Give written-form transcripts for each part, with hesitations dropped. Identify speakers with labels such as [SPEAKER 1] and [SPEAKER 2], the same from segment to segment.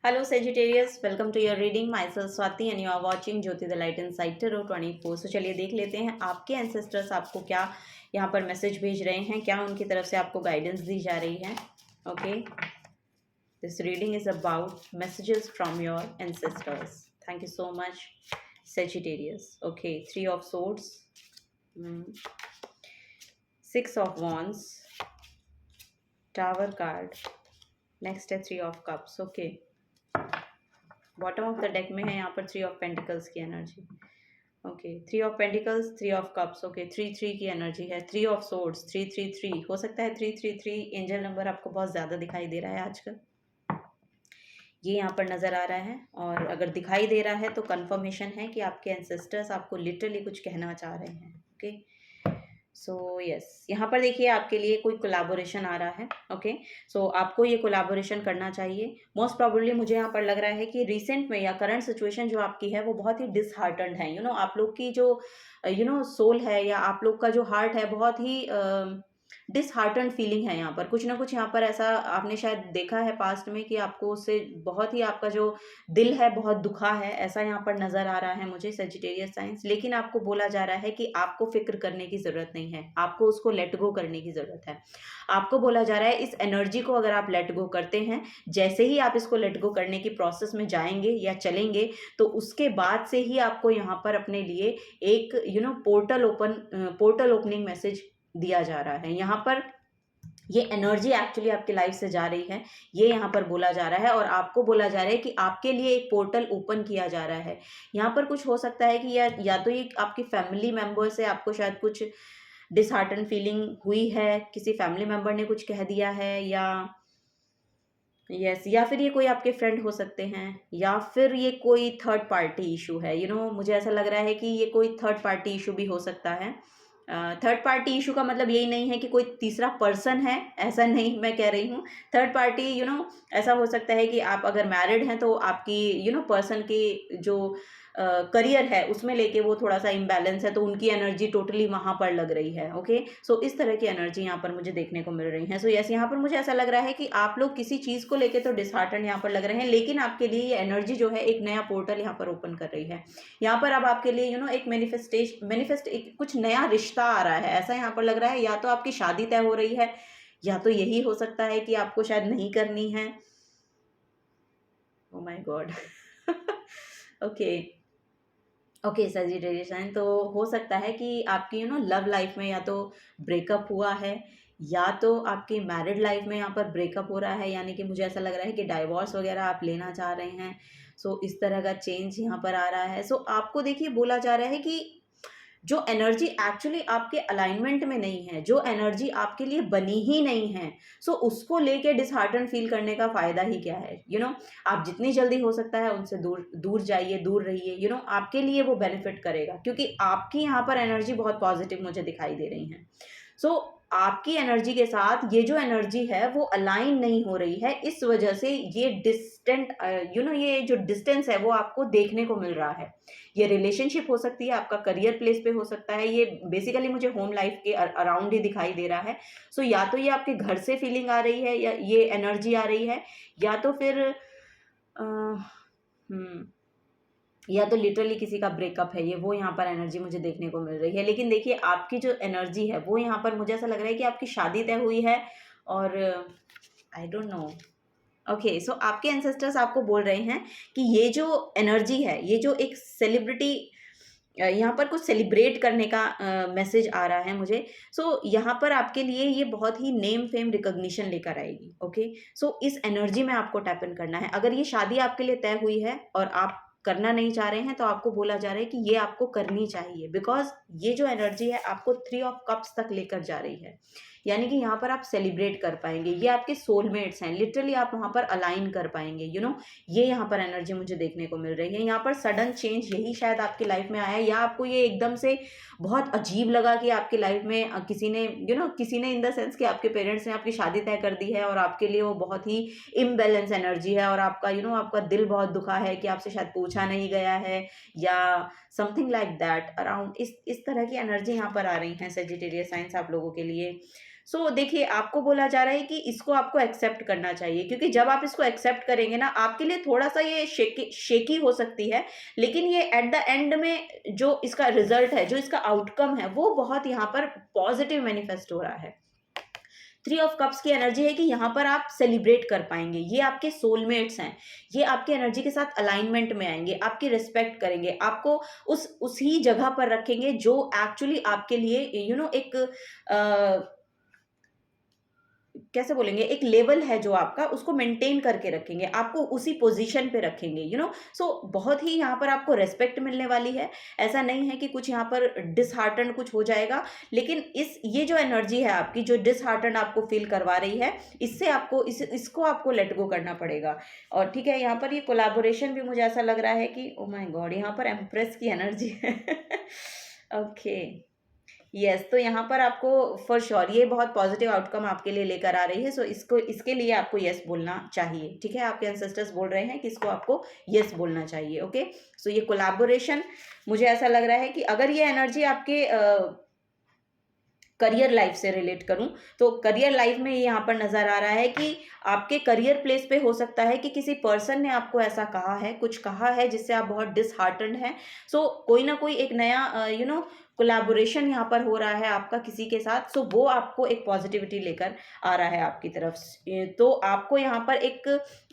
[SPEAKER 1] Hello Sagittarius, welcome to your reading. Myself Swati and you are watching Jyoti the Light Inside Tarot 24. So चलिए देख लेते हैं आपके ancestors आपको क्या यहाँ पर मैसेज भेज रहे हैं, क्या उनकी तरफ से आपको गाइडेंस दी जा रही है. Okay, this reading is about messages from your ancestors. Thank you so much Sagittarius. Okay, 3 of Swords, 6 of Wands, Tower card, next है 3 of cups. Okay, bottom of the deck में है यहाँ पर 3 ऑफ पेंटिकल्स की energy. Okay, 3 of pentacles, 3 of cups. Okay, 3 की energy है. 3 of swords, 3 हो सकता है 3 एंजल नंबर आपको बहुत ज़्यादा दिखाई दे रहा है आजकल, ये यहाँ पर नज़र आ रहा है. और अगर दिखाई दे रहा है तो कंफर्मेशन है कि आपके एंसेस्टर्स आपको लिटरली कुछ कहना चाह रहे हैं. ओके, सो यस, यहाँ पर देखिए आपके लिए कोई कोलैबोरेशन आ रहा है. ओके, सो आपको ये कोलैबोरेशन करना चाहिए. मोस्ट प्रोबेबली मुझे यहाँ पर लग रहा है कि रिसेंट में या करंट सिचुएशन जो आपकी है वो बहुत ही डिसहार्टन्ड है. आप लोग की जो सोल है या आप लोग का जो हार्ट है बहुत ही डिसहार्टन्ड फीलिंग है. यहाँ पर कुछ ना कुछ यहाँ पर ऐसा आपने शायद देखा है पास्ट में कि आपको उससे बहुत ही आपका जो दिल है बहुत दुखा है, ऐसा यहाँ पर नज़र आ रहा है मुझे सेजिटेरियस साइंस. लेकिन आपको बोला जा रहा है कि आपको फिक्र करने की ज़रूरत नहीं है, आपको उसको लेट गो करने की ज़रूरत है. आपको बोला जा रहा है इस एनर्जी को अगर आप लेट गो करते हैं, जैसे ही आप इसको लेट गो करने की प्रोसेस में जाएंगे या चलेंगे तो उसके बाद से ही आपको यहाँ पर अपने लिए एक पोर्टल ओपनिंग मैसेज दिया जा रहा है. यहाँ पर ये एनर्जी एक्चुअली आपकी लाइफ से जा रही है, ये यहाँ पर बोला जा रहा है. और आपको बोला जा रहा है कि आपके लिए एक पोर्टल ओपन किया जा रहा है. यहाँ पर कुछ हो सकता है कि या तो ये आपकी फैमिली मेम्बर से आपको शायद कुछ डिसहार्टन फीलिंग हुई है, किसी फैमिली मेम्बर ने कुछ कह दिया है, या फिर ये कोई आपके फ्रेंड हो सकते हैं, या फिर ये कोई थर्ड पार्टी इशू है. मुझे ऐसा लग रहा है कि ये कोई थर्ड पार्टी इशू भी हो सकता है. थर्ड पार्टी इशू का मतलब यही नहीं है कि कोई तीसरा पर्सन है, ऐसा नहीं मैं कह रही हूँ. थर्ड पार्टी ऐसा हो सकता है कि आप अगर मैरिड हैं तो आपकी पर्सन की जो करियर है उसमें लेके वो थोड़ा सा इम्बैलेंस है, तो उनकी एनर्जी टोटली वहाँ पर लग रही है. ओके, सो इस तरह की एनर्जी यहाँ पर मुझे देखने को मिल रही है. सो यस, यहाँ पर मुझे ऐसा लग रहा है कि आप लोग किसी चीज़ को लेके तो डिसहार्टन यहाँ पर लग रहे हैं, लेकिन आपके लिए ये एनर्जी जो है एक नया पोर्टल यहाँ पर ओपन कर रही है. यहाँ पर अब आपके लिए एक मैनिफेस्ट कुछ नया रिश्ता आ रहा है, ऐसा यहाँ पर लग रहा है. या तो आपकी शादी तय हो रही है, या तो यही हो सकता है कि आपको शायद नहीं करनी है. Oh my God. Okay Sagittarius sign, तो हो सकता है कि आपकी लव लाइफ में या तो ब्रेकअप हुआ है, या तो आपकी मैरिड लाइफ में यहाँ पर ब्रेकअप हो रहा है. यानी कि मुझे ऐसा लग रहा है कि डाइवोर्स वगैरह आप लेना चाह रहे हैं. सो इस तरह का चेंज यहाँ पर आ रहा है. सो आपको देखिए बोला जा रहा है कि जो एनर्जी एक्चुअली आपके अलाइनमेंट में नहीं है, जो एनर्जी आपके लिए बनी ही नहीं है, सो उसको लेके डिसहार्टन फील करने का फ़ायदा ही क्या है. आप जितनी जल्दी हो सकता है उनसे दूर दूर जाइए, दूर रहिए. आपके लिए वो बेनिफिट करेगा, क्योंकि आपकी यहाँ पर एनर्जी बहुत पॉजिटिव मुझे दिखाई दे रही है. सो आपकी एनर्जी के साथ ये जो एनर्जी है वो अलाइन नहीं हो रही है. इस वजह से ये डिस्टेंट ये जो डिस्टेंस है वो आपको देखने को मिल रहा है. ये रिलेशनशिप हो सकती है, आपका करियर प्लेस पे हो सकता है, ये बेसिकली मुझे होम लाइफ के अराउंड ही दिखाई दे रहा है. सो या तो ये आपके घर से फीलिंग आ रही है, या ये एनर्जी आ रही है, या तो फिर या तो लिटरली किसी का ब्रेकअप है, ये वो यहाँ पर एनर्जी मुझे देखने को मिल रही है. लेकिन देखिए आपकी जो एनर्जी है वो यहाँ पर मुझे ऐसा लग रहा है कि आपकी शादी तय हुई है, और आई डोंट नो. ओके, सो आपके एंसेस्टर्स आपको बोल रहे हैं कि ये जो एनर्जी है, ये जो एक सेलिब्रिटी यहाँ पर कुछ सेलिब्रेट करने का मैसेज आ रहा है मुझे. सो यहाँ पर आपके लिए ये बहुत ही नेम फेम रिकॉग्निशन लेकर आएगी. ओके, सो इस एनर्जी में आपको टैप इन करना है. अगर ये शादी आपके लिए तय हुई है और आप करना नहीं चाह रहे हैं, तो आपको बोला जा रहा है कि ये आपको करनी चाहिए, बिकॉज ये जो एनर्जी है आपको 3 ऑफ कप्स तक लेकर जा रही है. यानी कि यहाँ पर आप सेलिब्रेट कर पाएंगे, ये आपके सोलमेट्स हैं, लिटरली आप वहाँ पर अलाइन कर पाएंगे. ये यहाँ पर एनर्जी मुझे देखने को मिल रही है. यहाँ पर सडन चेंज यही शायद आपकी लाइफ में आया है, या आपको ये एकदम से बहुत अजीब लगा कि आपकी लाइफ में किसी ने इन द सेंस कि आपके पेरेंट्स ने आपकी शादी तय कर दी है, और आपके लिए वो बहुत ही इम्बैलेंस एनर्जी है, और आपका आपका दिल बहुत दुखा है कि आपसे शायद पूछा नहीं गया है, या समथिंग लाइक दैट अराउंड. इस तरह की एनर्जी यहाँ पर आ रही है सेजिटेरियस साइंस आप लोगों के लिए. सो देखिए, आपको बोला जा रहा है कि इसको आपको एक्सेप्ट करना चाहिए, क्योंकि जब आप इसको एक्सेप्ट करेंगे ना, आपके लिए थोड़ा सा ये शेकी शेकी हो सकती है, लेकिन ये एट द एंड में जो इसका रिजल्ट है, जो इसका आउटकम है, वो बहुत यहाँ पर पॉजिटिव मैनिफेस्ट हो रहा है। 3 ऑफ कप्स की एनर्जी है कि यहाँ पर आप सेलिब्रेट कर पाएंगे, ये आपके सोलमेट्स हैं, ये आपके एनर्जी के साथ अलाइनमेंट में आएंगे, आपकी रिस्पेक्ट करेंगे, आपको उसी जगह पर रखेंगे जो एक्चुअली आपके लिए एक कैसे बोलेंगे, एक लेवल है जो आपका, उसको मेंटेन करके रखेंगे, आपको उसी पोजीशन पे रखेंगे, सो बहुत ही यहाँ पर आपको रेस्पेक्ट मिलने वाली है। ऐसा नहीं है कि कुछ यहाँ पर डिसहार्टन कुछ हो जाएगा, लेकिन ये जो एनर्जी है आपकी, जो डिसहार्टन आपको फील करवा रही है, इससे आपको इसको आपको लेट गो करना पड़ेगा। और ठीक है, यहाँ पर ये कोलैबोरेशन भी मुझे ऐसा लग रहा है कि ओ माय गॉड, यहाँ पर एम्प्रेस की एनर्जी है। ओके, यस, तो यहाँ पर आपको फॉर श्योर ये बहुत पॉजिटिव आउटकम आपके लिए लेकर आ रही है। सो इसके लिए आपको यस बोलना चाहिए। ठीक है, आपके एंसेस्टर्स बोल रहे हैं कि इसको आपको यस बोलना चाहिए। ओके, सो ये कोलैबोरेशन मुझे ऐसा लग रहा है कि अगर ये एनर्जी आपके करियर लाइफ से रिलेट करूं, तो करियर लाइफ में यहाँ पर नजर आ रहा है कि आपके करियर प्लेस पे हो सकता है कि किसी पर्सन ने आपको ऐसा कहा है, कुछ कहा है जिससे आप बहुत डिसहार्टन्ड हैं। सो कोई ना कोई एक नया कोलैबोरेशन यहाँ पर हो रहा है आपका किसी के साथ। सो वो आपको एक पॉजिटिविटी लेकर आ रहा है आपकी तरफ। तो आपको यहाँ पर एक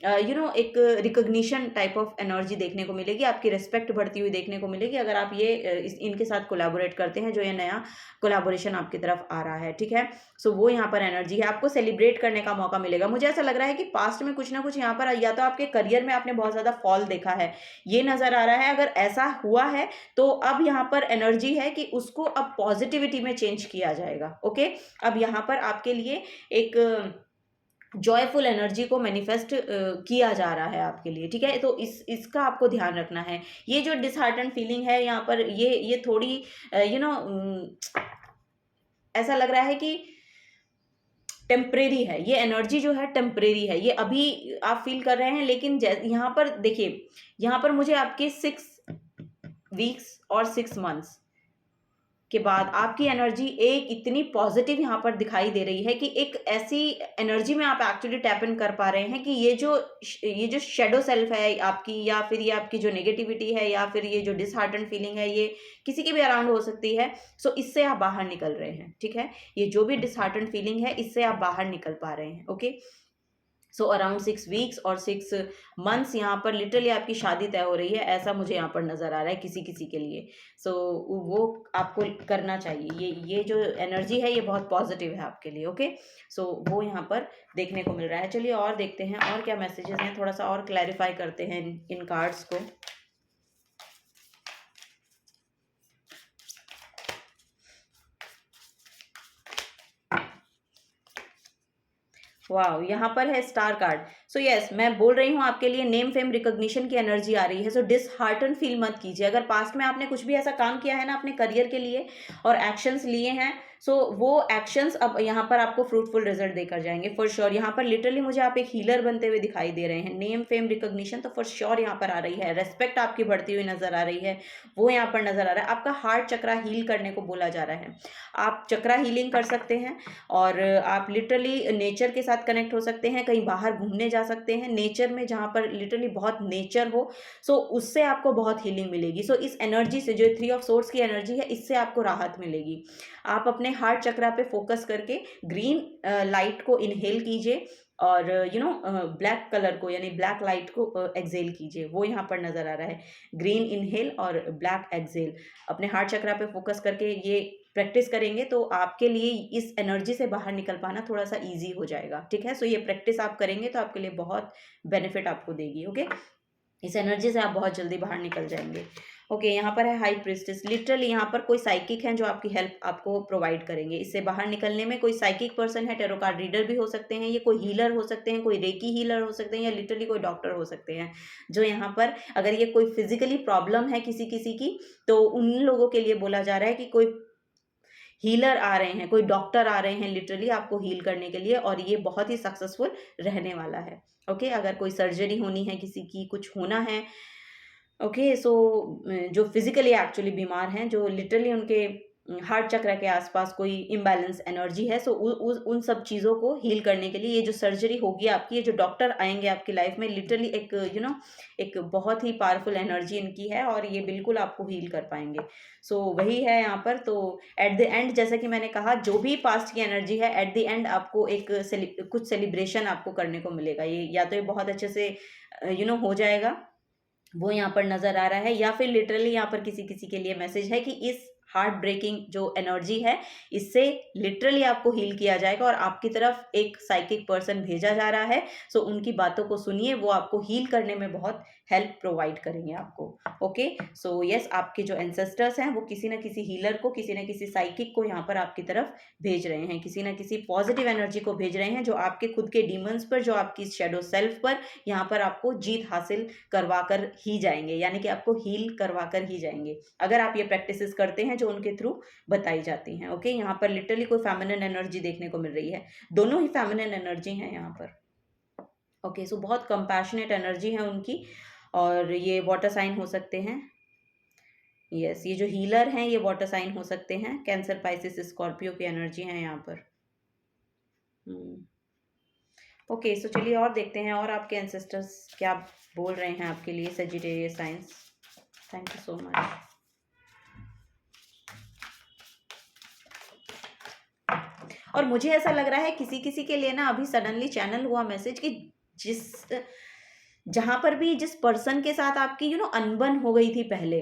[SPEAKER 1] एक रिकॉग्निशन टाइप ऑफ एनर्जी देखने को मिलेगी, आपकी रिस्पेक्ट बढ़ती हुई देखने को मिलेगी अगर आप ये इनके साथ कोलैबोरेट करते हैं, जो ये नया कोलैबोरेशन आपकी तरफ आ रहा है। ठीक है, सो वो यहाँ पर एनर्जी है, आपको सेलिब्रेट करने का मौका मिलेगा। मुझे ऐसा लग रहा है कि पास्ट में कुछ ना कुछ यहाँ पर, या तो आपके करियर में आपने बहुत ज़्यादा फॉल देखा है, ये नज़र आ रहा है। अगर ऐसा हुआ है तो अब यहाँ पर एनर्जी है कि उसको अब पॉजिटिविटी में चेंज किया जाएगा। ओके, अब यहाँ पर आपके लिए एक जॉयफुल एनर्जी को मैनिफेस्ट किया जा रहा है आपके लिए। ठीक है, तो इसका आपको ध्यान रखना है। ये जो डिसहार्टन फीलिंग है यहाँ पर, ये थोड़ी ऐसा लग रहा है कि टेम्परेरी है, ये एनर्जी जो है टेम्परेरी है, ये अभी आप फील कर रहे हैं, लेकिन यहाँ पर देखिए, यहाँ पर मुझे आपके 6 वीक्स और 6 मंथ्स के बाद आपकी एनर्जी एक इतनी पॉजिटिव यहाँ पर दिखाई दे रही है कि एक ऐसी एनर्जी में आप एक्चुअली टैप इन कर पा रहे हैं कि ये जो शेडो सेल्फ है आपकी, या फिर ये आपकी जो नेगेटिविटी है, या फिर ये जो डिसहार्टन फीलिंग है, ये किसी के भी अराउंड हो सकती है। सो इससे आप बाहर निकल रहे हैं। ठीक है, ये जो भी डिसहार्टन फीलिंग है, इससे आप बाहर निकल पा रहे हैं। ओके, सो अराउंड 6 वीक्स और 6 मंथ्स यहाँ पर लिटरली आपकी शादी तय हो रही है, ऐसा मुझे यहाँ पर नज़र आ रहा है किसी किसी के लिए। सो वो आपको करना चाहिए। ये जो एनर्जी है, ये बहुत पॉजिटिव है आपके लिए। ओके, सो वो यहाँ पर देखने को मिल रहा है। चलिए और देखते हैं और क्या मैसेजेस हैं, थोड़ा सा और क्लैरिफाई करते हैं इन कार्ड्स को। वाह, यहाँ पर है स्टार कार्ड। सो यस, मैं बोल रही हूँ आपके लिए नेम फेम रिकॉग्निशन की एनर्जी आ रही है। सो डिसहार्टन फील मत कीजिए। अगर पास्ट में आपने कुछ भी ऐसा काम किया है ना अपने करियर के लिए और एक्शंस लिए हैं, सो वो एक्शंस अब यहाँ पर आपको फ्रूटफुल रिजल्ट देकर जाएंगे फॉर श्योर। यहाँ पर लिटरली मुझे आप एक हीलर बनते हुए दिखाई दे रहे हैं। नेम फेम रिकॉग्निशन तो फॉर श्योर यहाँ पर आ रही है, रेस्पेक्ट आपकी बढ़ती हुई नजर आ रही है, वो यहाँ पर नजर आ रहा है। आपका हार्ट चक्रा हील करने को बोला जा रहा है। आप चक्रा हीलिंग कर सकते हैं, और आप लिटरली नेचर के साथ कनेक्ट हो सकते हैं, कहीं बाहर घूमने जा सकते हैं नेचर में, जहाँ पर लिटरली बहुत नेचर हो। सो उससे आपको बहुत हीलिंग मिलेगी। सो इस एनर्जी से, जो 3 ऑफ सोर्ड्स की एनर्जी है, इससे आपको राहत मिलेगी। आप अपने हार्ट चक्रा पे फोकस करके ग्रीन लाइट को इनहेल कीजिए, और ब्लैक कलर को, यानी ब्लैक लाइट को एक्सेल कीजिए। वो यहाँ पर नजर आ रहा है, ग्रीन इनहेल और ब्लैक एक्सेल। अपने हार्ट चक्रा पे फोकस करके ये प्रैक्टिस करेंगे तो आपके लिए इस एनर्जी से बाहर निकल पाना थोड़ा सा इजी हो जाएगा। ठीक है, सो ये प्रैक्टिस आप करेंगे तो आपके लिए बहुत बेनिफिट आपको देगी। ओके, इस एनर्जी से आप बहुत जल्दी बाहर निकल जाएंगे। ओके, यहाँ पर है हाई प्रिस्टेस। लिटरली यहाँ पर कोई साइकिक है जो आपकी हेल्प आपको प्रोवाइड करेंगे इससे बाहर निकलने में। कोई साइकिक पर्सन है, टेरो कार्ड रीडर भी हो सकते हैं, ये कोई हीलर हो सकते हैं, कोई रेकी हीलर हो सकते हैं, या लिटरली कोई डॉक्टर हो सकते हैं, जो यहाँ पर, अगर ये कोई फिजिकली प्रॉब्लम है किसी किसी की, तो उन लोगों के लिए बोला जा रहा है कि कोई हीलर आ रहे हैं, कोई डॉक्टर आ रहे हैं लिटरली आपको हील करने के लिए, और ये बहुत ही सक्सेसफुल रहने वाला है। ओके, अगर कोई सर्जरी होनी है किसी की, कुछ होना है, ओके, सो जो फिजिकली एक्चुअली बीमार हैं, जो लिटरली उनके हार्ट चक्र के आसपास कोई इम्बैलेंस एनर्जी है, सो उन सब चीज़ों को हील करने के लिए ये जो सर्जरी होगी आपकी, ये जो डॉक्टर आएंगे आपकी लाइफ में, लिटरली एक एक बहुत ही पावरफुल एनर्जी इनकी है और ये बिल्कुल आपको हील कर पाएंगे। सो वही है यहाँ पर। तो एट द एंड, जैसा कि मैंने कहा, जो भी पास्ट की एनर्जी है, एट द एंड आपको एक कुछ सेलिब्रेशन आपको करने को मिलेगा। ये या तो ये बहुत अच्छे से हो जाएगा, वो यहाँ पर नजर आ रहा है, या फिर लिटरली यहाँ पर किसी किसी के लिए मैसेज है कि इस हार्ट ब्रेकिंग जो एनर्जी है, इससे लिटरली आपको हील किया जाएगा और आपकी तरफ एक साइकिक पर्सन भेजा जा रहा है। सो उनकी बातों को सुनिए, वो आपको हील करने में बहुत हेल्प प्रोवाइड करेंगे आपको। ओके, सो यस, आपके जो एंसेस्टर्स हैं वो किसी ना किसी हीलर को, किसी ना किसी साइकिक को यहाँ पर आपकी तरफ भेज रहे हैं, किसी ना किसी पॉजिटिव एनर्जी को भेज रहे हैं, जो आपके खुद के डीमंस पर, जो आपकी शेडो सेल्फ पर यहाँ पर आपको जीत हासिल करवा कर ही जाएंगे, यानी कि आपको हील करवा कर ही जाएंगे, अगर आप ये प्रैक्टिसेस करते हैं जो उनके थ्रू बताई जाती हैं। ओके, यहाँ पर लिटरली कोई फेमिनिन एनर्जी देखने को मिल रही है, दोनों ही फेमिनिन एनर्जी हैं यहाँ पर। ओके, सो बहुत कंपैशनेट एनर्जी है उनकी, और ये वाटर साइन हो सकते हैं। यस, ये जो हीलर हैं ये वाटर साइन हो सकते हैं, कैंसर, पाइसिस, स्कॉर्पियो की एनर्जी है यहाँ पर। ओके, सो चलिए और देखते हैं और आपके एंसेस्टर्स क्या बोल रहे हैं आपके लिए, Sagittarius science. Thank you so much. और मुझे ऐसा लग रहा है किसी किसी के लिए ना अभी सडनली चैनल हुआ मैसेज कि जहां पर भी जिस पर्सन के साथ आपकी अनबन हो गई थी पहले,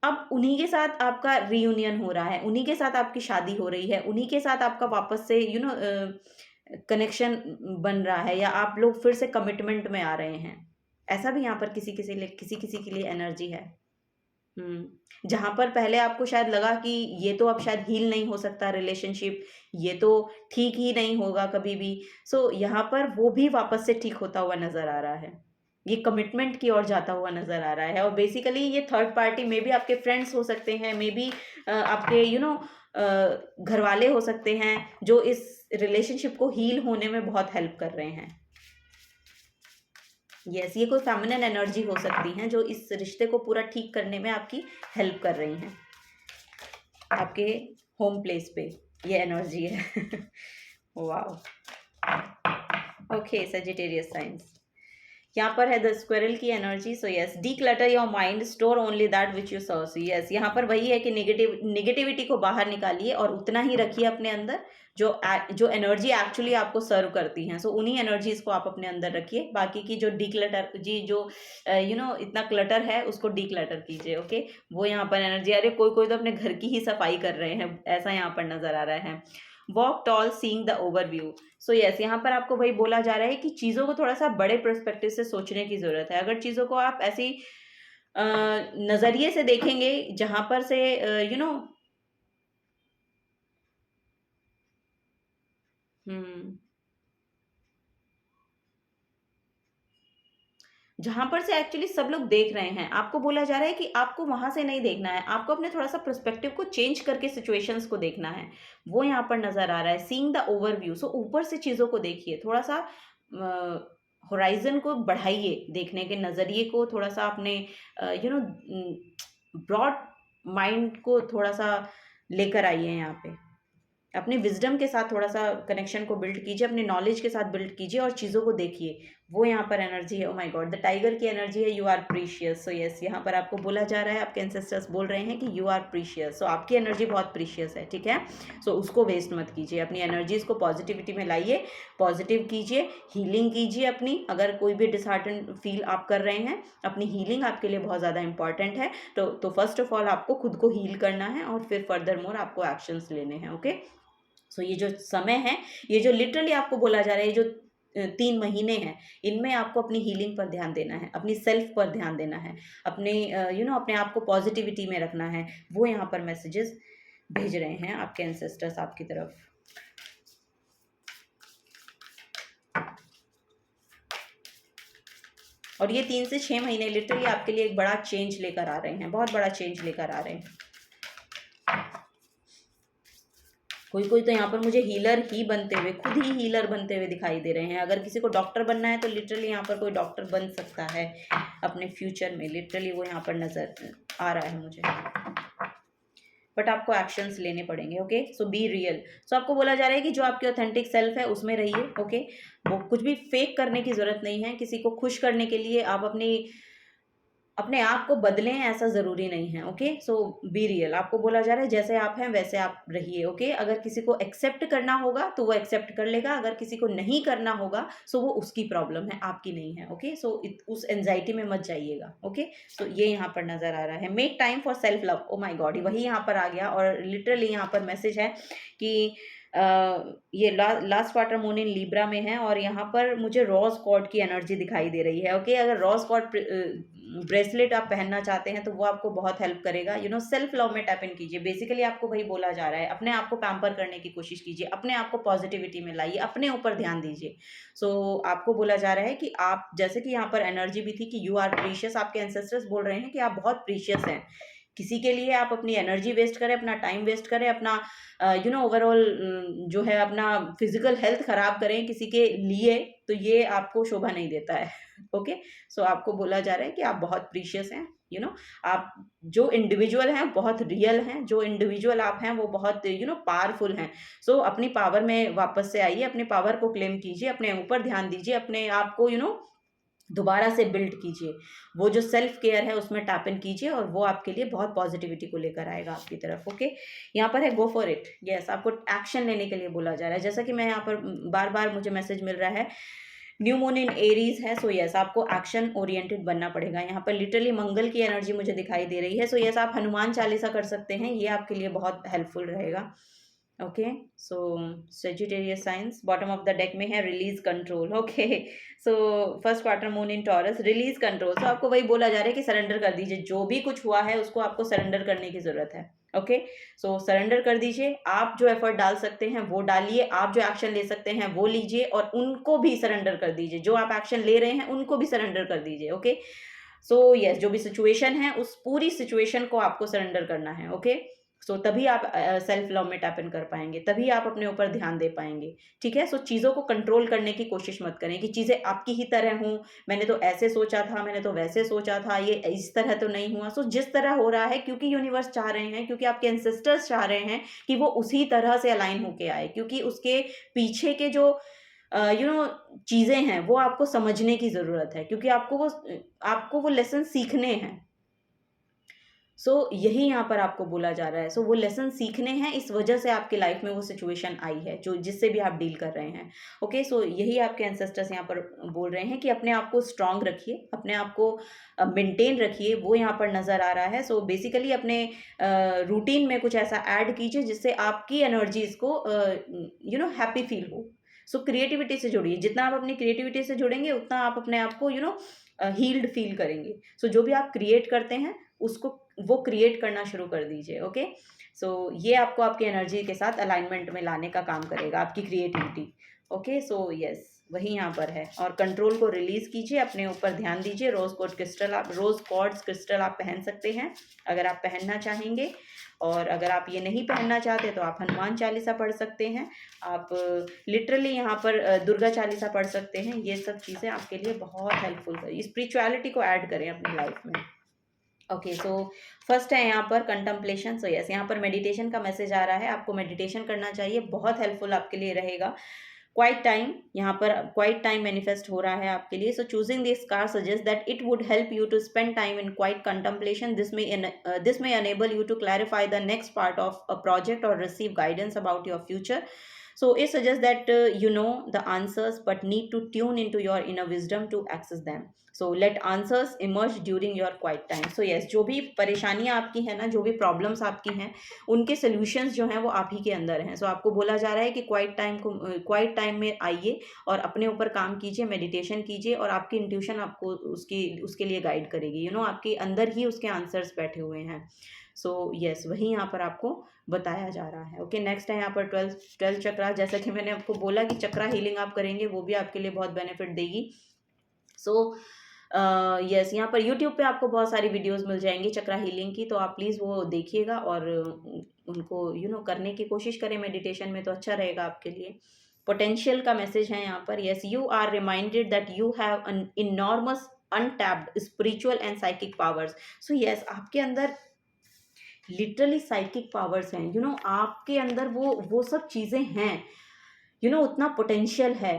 [SPEAKER 1] अब उन्हीं के साथ आपका रीयूनियन हो रहा है, उन्हीं के साथ आपकी शादी हो रही है, उन्हीं के साथ आपका वापस से कनेक्शन बन रहा है, या आप लोग फिर से कमिटमेंट में आ रहे हैं। ऐसा भी यहाँ पर किसी किसी के लिए एनर्जी है। जहां पर पहले आपको शायद लगा कि ये तो अब शायद हील नहीं हो सकता रिलेशनशिप, ये तो ठीक ही नहीं होगा कभी भी, सो यहाँ पर वो भी वापस से ठीक होता हुआ नजर आ रहा है, ये कमिटमेंट की ओर जाता हुआ नजर आ रहा है। और बेसिकली ये थर्ड पार्टी में भी आपके फ्रेंड्स हो सकते हैं, मे बी आपके घर वाले हो सकते हैं, जो इस रिलेशनशिप को हील होने में बहुत हेल्प कर रहे हैं। यस, ये कोई फेमिनिन एनर्जी हो सकती हैं जो इस रिश्ते को पूरा ठीक करने में आपकी हेल्प कर रही हैं, आपके होम प्लेस पे ये एनर्जी है। वाओ। ओके, सजिटेरियस साइंस, यहाँ पर है द स्क्विरल की energy. So yes, declutter your mind, store only that which you serve. So yes, यहाँ पर वही है कि नेगेटिविटी को बाहर निकालिए और उतना ही रखिए अपने अंदर जो एनर्जी एक्चुअली आपको सर्व करती हैं। सो उन्हीं एनर्जीज को आप अपने अंदर रखिए, बाकी की जो डी क्लटर जो इतना क्लटर है उसको डी क्लटर कीजिए। ओके, वो यहाँ पर एनर्जी, अरे कोई कोई तो अपने घर की ही सफाई कर रहे हैं, ऐसा यहाँ पर नजर आ रहा है। Walk tall, seeing the overview. So yes, यहाँ पर आपको वही बोला जा रहा है कि चीज़ों को थोड़ा सा बड़े पर्सपेक्टिव से सोचने की ज़रूरत है। अगर चीज़ों को आप ऐसी नज़रिए से देखेंगे जहाँ पर से जहां पर से एक्चुअली सब लोग देख रहे हैं, आपको बोला जा रहा है कि आपको वहां से नहीं देखना है, आपको अपने थोड़ा सा पर्सपेक्टिव को चेंज करके सिचुएशंस को देखना है, वो यहाँ पर नजर आ रहा है। सीइंग द ओवरव्यू, सो ऊपर से चीज़ों को देखिए, थोड़ा सा होराइजन को बढ़ाइए, देखने के नज़रिए को थोड़ा सा अपने ब्रॉड माइंड को थोड़ा सा लेकर आइए यहाँ पे, अपने विजडम के साथ थोड़ा सा कनेक्शन को बिल्ड कीजिए, अपने नॉलेज के साथ बिल्ड कीजिए और चीज़ों को देखिए, वो यहाँ पर एनर्जी है। Oh my god, the tiger की एनर्जी है, you are precious. So yes, यहाँ पर आपको बोला जा रहा है, आपके एंसेस्टर्स बोल रहे हैं कि यू आर प्रीशियस। सो आपकी एनर्जी बहुत प्रीशियस है, ठीक है। सो उसको वेस्ट मत कीजिए, अपनी एनर्जीज को पॉजिटिविटी में लाइए, पॉजिटिव कीजिए, हीलिंग कीजिए अपनी। अगर कोई भी डिसहार्टन फील आप कर रहे हैं, अपनी हीलिंग आपके लिए बहुत ज़्यादा इंपॉर्टेंट है। तो फर्स्ट ऑफ ऑल आपको खुद को हील करना है और फिर फर्दर मोर आपको एक्शंस लेने हैं। ओके, सो ये जो समय है, ये जो लिटरली आपको बोला जा रहा है, ये जो 3 महीने हैं, इनमें आपको अपनी हीलिंग पर ध्यान देना है, अपनी सेल्फ पर ध्यान देना है, अपने अपने आप को पॉजिटिविटी में रखना है। वो यहाँ पर मैसेजेस भेज रहे हैं आपके एंसेस्टर्स आपकी तरफ। और ये 3 से 6 महीने लिटरली आपके लिए एक बड़ा चेंज लेकर आ रहे हैं, बहुत बड़ा चेंज लेकर आ रहे हैं। कोई तो यहाँ पर मुझे हीलर ही बनते हुए, खुद ही हीलर बनते हुए दिखाई दे रहे हैं। अगर किसी को डॉक्टर बनना है तो लिटरली यहाँ पर कोई डॉक्टर बन सकता है अपने फ्यूचर में, लिटरली वो यहाँ पर नजर आ रहा है मुझे। बट आपको एक्शंस लेने पड़ेंगे। Okay, so be real. So आपको बोला जा रहा है कि जो आपकी ऑथेंटिक सेल्फ है उसमें रहिए। ओके, वो कुछ भी फेक करने की ज़रूरत नहीं है। किसी को खुश करने के लिए आप अपने आप को बदलें, ऐसा ज़रूरी नहीं है। Okay, so be real. आपको बोला जा रहा है जैसे आप हैं वैसे आप रहिए। ओके, अगर किसी को एक्सेप्ट करना होगा तो वो एक्सेप्ट कर लेगा, अगर किसी को नहीं करना होगा सो वो उसकी प्रॉब्लम है, आपकी नहीं है। ओके, सो उस एंजाइटी में मत जाइएगा। ओके, सो ये यहाँ पर नज़र आ रहा है। Make time for self love. Oh my god, वही यहाँ पर आ गया और लिटरली यहाँ पर मैसेज है कि ये लास्ट क्वार्टर मून इन लिब्रा में है और यहाँ पर मुझे रोज कॉर्ड की एनर्जी दिखाई दे रही है। ओके, अगर रोज कॉर्ड ब्रेसलेट आप पहनना चाहते हैं तो वो आपको बहुत हेल्प करेगा। सेल्फ लव में टैप इन कीजिए। बेसिकली आपको वही बोला जा रहा है, अपने आप को पैम्पर करने की कोशिश कीजिए, अपने आप को पॉजिटिविटी में लाइए, अपने ऊपर ध्यान दीजिए। सो आपको बोला जा रहा है कि आप, जैसे कि यहाँ पर एनर्जी भी थी कि यू आर प्रीशियस, आपके एंसेस्टर्स बोल रहे हैं कि आप बहुत प्रीशियस हैं। किसी के लिए आप अपनी एनर्जी वेस्ट करें, अपना टाइम वेस्ट करें, अपना ओवरऑल जो है अपना फिजिकल हेल्थ खराब करें किसी के लिए, तो ये आपको शोभा नहीं देता है। ओके, सो आपको बोला जा रहा है कि आप बहुत प्रीशियस हैं। आप जो इंडिविजुअल हैं बहुत रियल हैं, जो इंडिविजुअल आप हैं वो बहुत पावरफुल हैं। सो अपनी पावर में वापस से आइए, अपने पावर को क्लेम कीजिए, अपने ऊपर ध्यान दीजिए, अपने आप को दोबारा से बिल्ड कीजिए। वो जो सेल्फ केयर है उसमें टैप इन कीजिए और वो आपके लिए बहुत पॉजिटिविटी को लेकर आएगा आपकी तरफ। ओके, यहाँ पर है गो फॉर इट। यस, आपको एक्शन लेने के लिए बोला जा रहा है। जैसा कि मैं यहाँ पर बार बार मुझे मैसेज मिल रहा है, न्यू मून इन एरीज है। सो यस, आपको एक्शन ओरिएंटेड बनना पड़ेगा। यहाँ पर लिटरली मंगल की एनर्जी मुझे दिखाई दे रही है। सो यस, आप हनुमान चालीसा कर सकते हैं, ये आपके लिए बहुत हेल्पफुल रहेगा। Okay, so Sagittarius science bottom of the deck में है release control. Okay, so first quarter moon in Taurus, release control. So आपको वही बोला जा रहा है कि सरेंडर कर दीजिए, जो भी कुछ हुआ है उसको आपको सरेंडर करने की जरूरत है। ओके, सो सरेंडर कर दीजिए। आप जो एफर्ट डाल सकते हैं वो डालिए, आप जो एक्शन ले सकते हैं वो लीजिए और उनको भी सरेंडर कर दीजिए। जो आप एक्शन ले रहे हैं उनको भी सरेंडर कर दीजिए। ओके, सो यस, जो भी सिचुएशन है उस पूरी सिचुएशन को आपको सरेंडर करना है। ओके, सो तभी आप सेल्फ लव में टैप इन कर पाएंगे, तभी आप अपने ऊपर ध्यान दे पाएंगे। ठीक है, सो चीज़ों को कंट्रोल करने की कोशिश मत करें कि चीज़ें आपकी ही तरह हों, मैंने तो ऐसे सोचा था, मैंने तो वैसे सोचा था, ये इस तरह तो नहीं हुआ। सो जिस तरह हो रहा है, क्योंकि यूनिवर्स चाह रहे हैं, क्योंकि आपके एंसेस्टर्स चाह रहे हैं कि वो उसी तरह से अलाइन होके आए, क्योंकि उसके पीछे के जो चीज़ें हैं वो आपको समझने की ज़रूरत है, क्योंकि आपको वो लेसन सीखने हैं। सो यही यहाँ पर आपको बोला जा रहा है। सो वो लेसन सीखने हैं, इस वजह से आपकी लाइफ में वो सिचुएशन आई है जो जिससे भी आप डील कर रहे हैं। ओके, सो यही आपके एंसेस्टर्स यहाँ पर बोल रहे हैं कि अपने आप को स्ट्रांग रखिए, अपने आप को मेंटेन रखिए, वो यहाँ पर नज़र आ रहा है। सो बेसिकली अपने रूटीन में कुछ ऐसा ऐड कीजिए जिससे आपकी एनर्जीज को हैप्पी फील हो। सो क्रिएटिविटी से जुड़िए, जितना आप अपनी क्रिएटिविटी से जुड़ेंगे उतना आप अपने आप को हील्ड फील करेंगे। सो जो भी आप क्रिएट करते हैं उसको वो क्रिएट करना शुरू कर दीजिए। ओके, सो ये आपको आपकी एनर्जी के साथ अलाइनमेंट में लाने का काम करेगा, आपकी क्रिएटिविटी। ओके, सो यस, वही यहाँ पर है। और कंट्रोल को रिलीज कीजिए, अपने ऊपर ध्यान दीजिए। रोज क्वार्ट्ज क्रिस्टल आप पहन सकते हैं अगर आप पहनना चाहेंगे, और अगर आप ये नहीं पहनना चाहते तो आप हनुमान चालीसा पढ़ सकते हैं। आप लिटरली यहाँ पर दुर्गा चालीसा पढ़ सकते हैं। ये सब चीज़ें आपके लिए बहुत हेल्पफुल है। स्पिरिचुअलिटी को ऐड करें अपनी लाइफ में। ओके, सो फर्स्ट है यहाँ पर कंटम्पलेशन। सो यस, यहाँ पर मेडिटेशन का मैसेज आ रहा है, आपको मेडिटेशन करना चाहिए, बहुत हेल्पफुल आपके लिए रहेगा। क्वाइट टाइम, यहाँ पर क्वाइट टाइम मैनिफेस्ट हो रहा है आपके लिए। So choosing this card suggest that it would help you to spend time in quiet contemplation. This may enable you to clarify the next part of a project or receive guidance about your future. So it suggests that you know the answers but need to tune into your inner wisdom to access them. So let answers emerge during your quiet time. So yes, जो भी परेशानियां आपकी हैं ना, जो भी problems आपकी हैं, उनके सॉल्यूशंस जो हैं वो आप ही के अंदर हैं। सो आपको बोला जा रहा है कि क्वाइट टाइम में आइए और अपने ऊपर काम कीजिए, मेडिटेशन कीजिए, और आपकी इंट्यूशन आपको उसके लिए गाइड करेगी। आपके अंदर ही उसके आंसर्स बैठे हुए हैं। सो यस, वही यहाँ पर आपको बताया जा रहा है। ओके, नेक्स्ट है यहाँ पर 12 चक्रा। जैसा कि मैंने आपको बोला कि चक्रा हीलिंग आप करेंगे वो भी आपके लिए बहुत बेनिफिट देगी। सो यस, यहाँ पर यूट्यूब पे आपको बहुत सारी वीडियोस मिल जाएंगी चक्रा हीलिंग की, तो आप प्लीज़ वो देखिएगा और उनको करने की कोशिश करें मेडिटेशन में, तो अच्छा रहेगा आपके लिए। पोटेंशियल का मैसेज है यहाँ पर। Yes, you are reminded that you have an enormous untapped spiritual and psychic powers. So yes, आपके अंदर लिटरली साइकिक पावर्स हैं, यू नो आपके अंदर वो सब चीज़ें हैं, यू नो उतना पोटेंशियल है।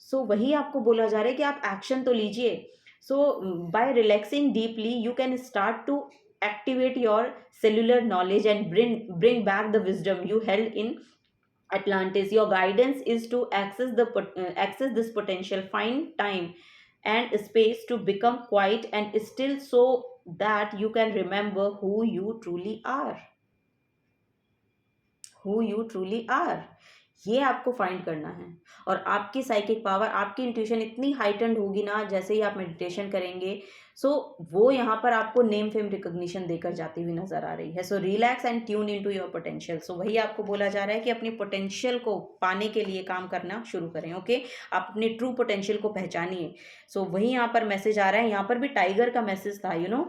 [SPEAKER 1] सो वही आपको बोला जा रहा है कि आप एक्शन तो लीजिए। So by relaxing deeply you can start to activate your cellular knowledge and bring back the wisdom you held in Atlantis. Your guidance is to access this potential, find time and space to become quiet and still, so that you can remember who you truly are. Who you truly are, ये आपको find करना है। और आपकी psychic power, आपकी intuition इतनी heightened होगी ना जैसे ही आप मेडिटेशन करेंगे। सो वो यहाँ पर आपको नेम फेम रिकॉग्निशन देकर जाती हुई नजर आ रही है। So relax and tune into your potential. So वही आपको बोला जा रहा है कि अपनी पोटेंशियल को पाने के लिए काम करना शुरू करें। ओके, आप अपनी ट्रू पोटेंशियल को पहचानिए। सो वही यहाँ पर मैसेज आ रहा है। यहाँ पर भी टाइगर का मैसेज था, यू नो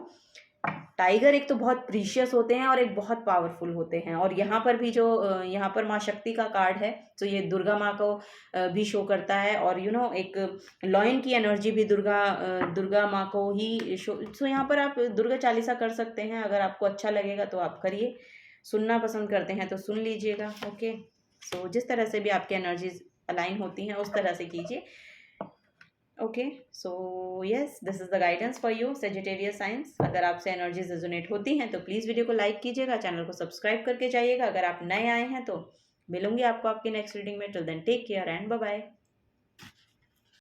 [SPEAKER 1] टाइगर एक तो बहुत प्रीशियस होते हैं और एक बहुत पावरफुल होते हैं। और यहाँ पर भी जो यहाँ पर माँ शक्ति का कार्ड है, तो ये दुर्गा माँ को भी शो करता है। और यू नो एक लॉयन की एनर्जी भी दुर्गा माँ को ही शो। सो यहाँ पर आप दुर्गा चालीसा कर सकते हैं, अगर आपको अच्छा लगेगा तो आप करिए, सुनना पसंद करते हैं तो सुन लीजिएगा। ओके, सो जिस तरह से भी आपकी एनर्जीज अलाइन होती हैं उस तरह से कीजिए। Okay, so yes, this is the guidance for you Sagittarius science. अगर आपसे एनर्जीज रेजोनेट होती हैं तो प्लीज़ वीडियो को लाइक कीजिएगा, चैनल को सब्सक्राइब करके जाइएगा। अगर आप नए आए हैं तो मिलूंगी आपको आपकी नेक्स्ट रीडिंग में। Till then take care and bye bye.